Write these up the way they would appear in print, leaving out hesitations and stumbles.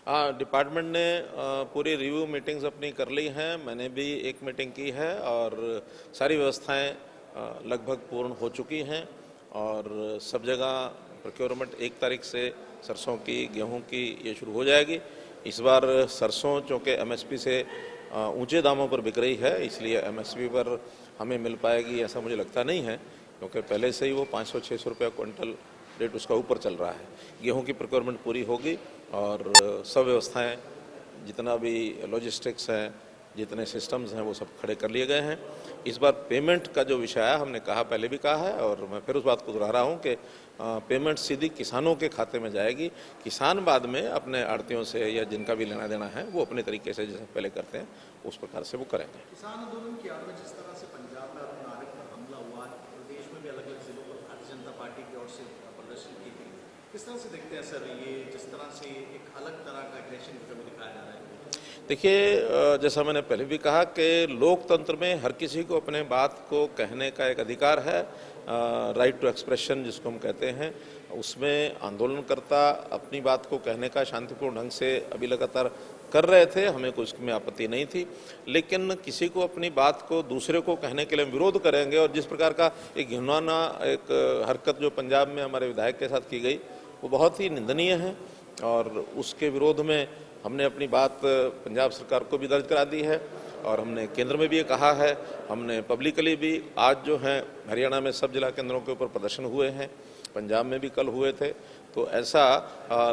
हाँ, डिपार्टमेंट ने पूरी रिव्यू मीटिंग्स अपनी कर ली हैं। मैंने भी एक मीटिंग की है और सारी व्यवस्थाएं लगभग पूर्ण हो चुकी हैं और सब जगह प्रोक्योरमेंट 1 तारीख से सरसों की, गेहूं की ये शुरू हो जाएगी। इस बार सरसों चूँकि एमएसपी से ऊंचे दामों पर बिक रही है, इसलिए एमएसपी पर हमें मिल पाएगी ऐसा मुझे लगता नहीं है, क्योंकि पहले से ही वो 500-600 रुपये क्विंटल रेट उसका ऊपर चल रहा है। गेहूं की प्रोक्योरमेंट पूरी होगी और सब व्यवस्थाएं, जितना भी लॉजिस्टिक्स हैं, जितने सिस्टम्स हैं, वो सब खड़े कर लिए गए हैं। इस बार पेमेंट का जो विषय है, हमने कहा पहले भी कहा है और मैं फिर उस बात को दोहरा रहा हूँ कि पेमेंट सीधी किसानों के खाते में जाएगी। किसान बाद में अपने आड़तियों से या जिनका भी लेना देना है वो अपने तरीके से जैसे पहले करते हैं उस प्रकार से वो करेंगे। किसान आंदोलन की आड़ में जिस तरह से पंजाब में अरुण आरिफ पर हमला हुआ, प्रदेश में भी अलग अलग जिलों पर भारतीय जनता पार्टी की ओर से प्रदर्शन की गई, किस तरह से देखते हैं सर ये जिस तरह से एक अलग तरह का एग्रेशन कभी दिखाया जा रहा है? देखिए, जैसा मैंने पहले भी कहा कि लोकतंत्र में हर किसी को अपने बात को कहने का एक अधिकार है, राइट टू एक्सप्रेशन जिसको हम कहते हैं। उसमें आंदोलनकर्ता अपनी बात को कहने का शांतिपूर्ण ढंग से अभी लगातार कर रहे थे, हमें कुछ में आपत्ति नहीं थी। लेकिन किसी को अपनी बात को दूसरे को कहने के लिए विरोध करेंगे और जिस प्रकार का एक घिनौना एक हरकत जो पंजाब में हमारे विधायक के साथ की गई वो बहुत ही निंदनीय है और उसके विरोध में हमने अपनी बात पंजाब सरकार को भी दर्ज करा दी है और हमने केंद्र में भी ये कहा है। हमने पब्लिकली भी आज जो है हरियाणा में सब जिला केंद्रों के ऊपर प्रदर्शन हुए हैं, पंजाब में भी कल हुए थे। तो ऐसा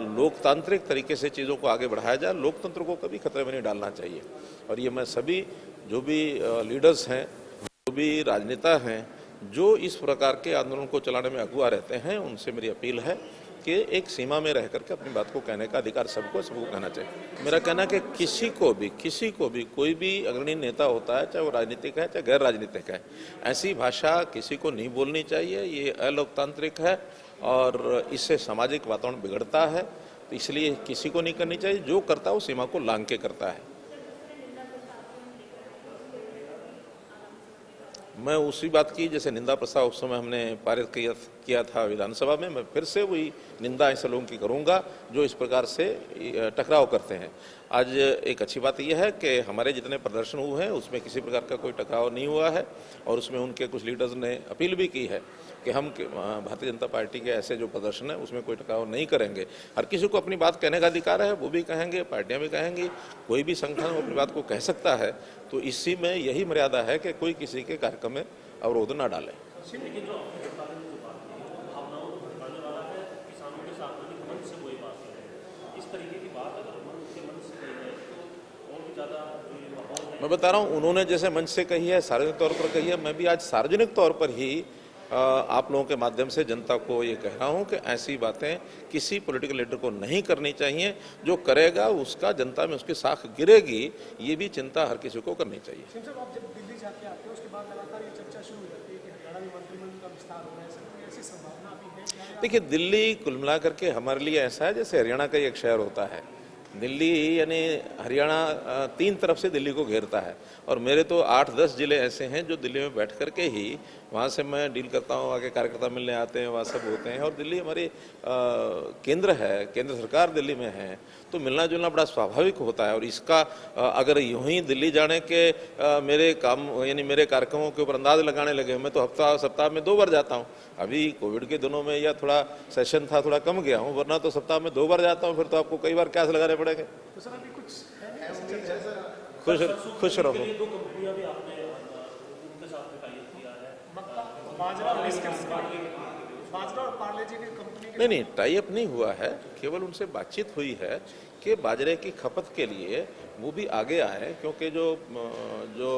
लोकतांत्रिक तरीके से चीज़ों को आगे बढ़ाया जाए, लोकतंत्र को कभी खतरे में नहीं डालना चाहिए। और ये मैं सभी जो भी लीडर्स हैं, जो भी राजनेता हैं, जो इस प्रकार के आंदोलन को चलाने में अगुआ रहते हैं, उनसे मेरी अपील है कि एक सीमा में रह करके अपनी बात को कहने का अधिकार सबको कहना चाहिए। मेरा कहना है कि किसी को भी कोई भी अग्रणी नेता होता है, चाहे वो राजनीतिक है चाहे गैर राजनीतिक है, ऐसी भाषा किसी को नहीं बोलनी चाहिए। ये अलोकतांत्रिक है और इससे सामाजिक वातावरण बिगड़ता है, तो इसलिए किसी को नहीं करनी चाहिए। जो करता है वो सीमा को लांघ के करता है। मैं उसी बात की जैसे निंदा प्रस्ताव उस समय हमने पारित किया था विधानसभा में, मैं फिर से वही निंदा ऐसे लोगों की करूंगा जो इस प्रकार से टकराव करते हैं। आज एक अच्छी बात यह है कि हमारे जितने प्रदर्शन हुए हैं उसमें किसी प्रकार का कोई टकराव नहीं हुआ है और उसमें उनके कुछ लीडर्स ने अपील भी की है कि हम भारतीय जनता पार्टी के ऐसे जो प्रदर्शन है उसमें कोई टकराव नहीं करेंगे। हर किसी को अपनी बात कहने का अधिकार है, वो भी कहेंगे, पार्टियां भी कहेंगी, कोई भी संगठन अपनी बात को कह सकता है। तो इसी में यही मर्यादा है कि कोई किसी के कार्यक्रम में अवरोध ना डाले। मैं बता रहा हूँ, उन्होंने जैसे मंच से कही है, सार्वजनिक तौर पर कही है, मैं भी आज सार्वजनिक तौर पर ही आप लोगों के माध्यम से जनता को ये कह रहा हूँ कि ऐसी बातें किसी पॉलिटिकल लीडर को नहीं करनी चाहिए। जो करेगा उसका जनता में उसकी साख गिरेगी, ये भी चिंता हर किसी को करनी चाहिए। आप जब दिल्ली जाके आते हैं उसके बाद लगातार ये चर्चा शुरू हो जाती है कि हरियाणा में मंत्रिमंडल का विस्तार हो रहा है, सर ऐसी संभावना अभी है? देखिए, दिल्ली कुल मिलाकर के हमारे लिए ऐसा है जैसे हरियाणा का एक शहर होता है। दिल्ली यानी हरियाणा 3 तरफ से दिल्ली को घेरता है और मेरे तो 8-10 जिले ऐसे हैं जो दिल्ली में बैठ कर के ही वहाँ से मैं डील करता हूँ, आगे कार्यकर्ता मिलने आते हैं, वहाँ सब होते हैं। और दिल्ली हमारी केंद्र है, केंद्र सरकार दिल्ली में है, तो मिलना जुलना बड़ा स्वाभाविक होता है। और इसका अगर यूं ही दिल्ली जाने के मेरे काम यानी मेरे कार्यक्रमों के ऊपर अंदाज लगाने लगे, मैं तो सप्ताह में 2 बार जाता हूँ। अभी कोविड के दिनों में या थोड़ा सेशन था, थोड़ा कम गया हूँ, वरना तो सप्ताह में 2 बार जाता हूँ। फिर तो आपको कई बार कैश लगाने पड़ेंगे। तो सर अभी कुछ खुश रहो। नहीं, टाई अप नहीं हुआ है, केवल उनसे बातचीत हुई है कि बाजरे की खपत के लिए वो भी आगे आए, क्योंकि जो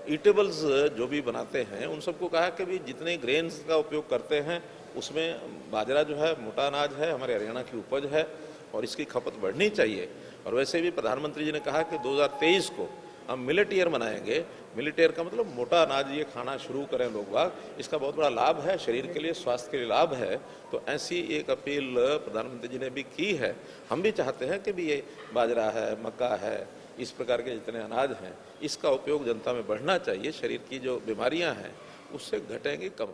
ईटेबल्स जो भी बनाते हैं उन सबको कहा कि भी जितने ग्रेन्स का उपयोग करते हैं उसमें बाजरा जो है मोटा अनाज है, हमारे हरियाणा की उपज है और इसकी खपत बढ़नी चाहिए। और वैसे भी प्रधानमंत्री जी ने कहा कि 2023 को हम मिलेट ईयर मनाएंगे। मिलेट ईयर का मतलब मोटा अनाज ये खाना शुरू करें लोग बाग, इसका बहुत बड़ा लाभ है, शरीर के लिए, स्वास्थ्य के लिए लाभ है। तो ऐसी एक अपील प्रधानमंत्री जी ने भी की है। हम भी चाहते हैं कि भी ये बाजरा है, मक्का है, इस प्रकार के जितने अनाज हैं इसका उपयोग जनता में बढ़ना चाहिए। शरीर की जो बीमारियां हैं उससे घटेंगी, कम